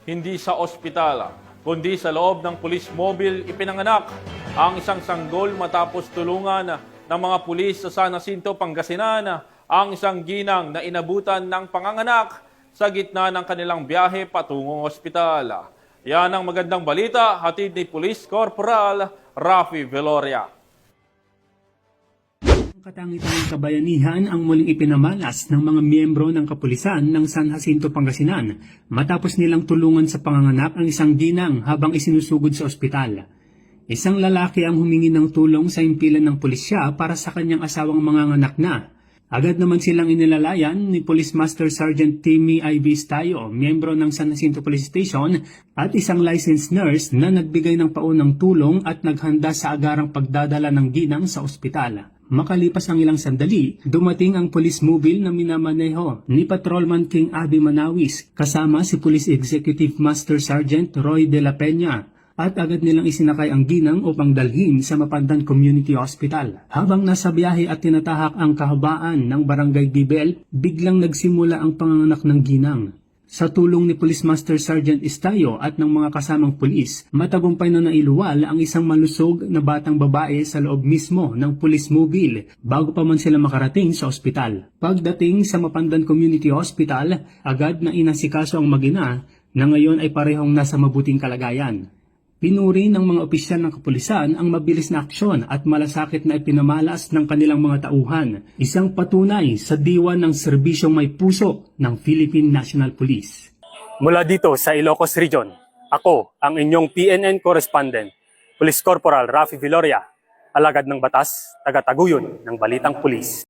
Hindi sa ospital, kundi sa loob ng police mobile ipinanganak ang isang sanggol matapos tulungan ng mga pulis sa San Jacinto, Pangasinan ang isang ginang na inabutan ng panganganak sa gitna ng kanilang biyahe patungong ospital. Yan ang magandang balita, hatid ni Police Corporal Rafi Veloria. Katangi-tanging kabayanihan ang muling ipinamalas ng mga miyembro ng kapulisan ng San Jacinto, Pangasinan matapos nilang tulungan sa panganganak ang isang ginang habang isinusugod sa ospital. Isang lalaki ang humingi ng tulong sa impilan ng pulisya para sa kanyang asawang manganganak na. Agad naman silang inilalayan ni Police Master Sergeant Timmy I.B. Estayo, miyembro ng San Jacinto Police Station at isang licensed nurse na nagbigay ng paunang tulong at naghanda sa agarang pagdadala ng ginang sa ospital. Makalipas ang ilang sandali, dumating ang police mobile na minamaneho ni Patrolman King Abby Manawis kasama si Police Executive Master Sergeant Roy De La Peña at agad nilang isinakay ang ginang upang dalhin sa Mapandan Community Hospital. Habang nasa biyahe at tinatahak ang kahabaan ng Barangay Bibel, biglang nagsimula ang panganganak ng ginang. Sa tulong ni Police Master Sergeant Estayo at ng mga kasamang pulis, matagumpay na nailuwal ang isang malusog na batang babae sa loob mismo ng police mobile bago pa man sila makarating sa ospital. Pagdating sa Mapandan Community Hospital, agad na inasikaso ang mag-ina na ngayon ay parehong nasa mabuting kalagayan. Pinuri ng mga opisyal ng kapulisan ang mabilis na aksyon at malasakit na ipinamalas ng kanilang mga tauhan, isang patunay sa diwa ng serbisyong may puso ng Philippine National Police. Mula dito sa Ilocos Region, ako ang inyong PNN correspondent, Police Corporal Rafi Veloria, alagad ng batas, taga-taguyod ng Balitang Pulis.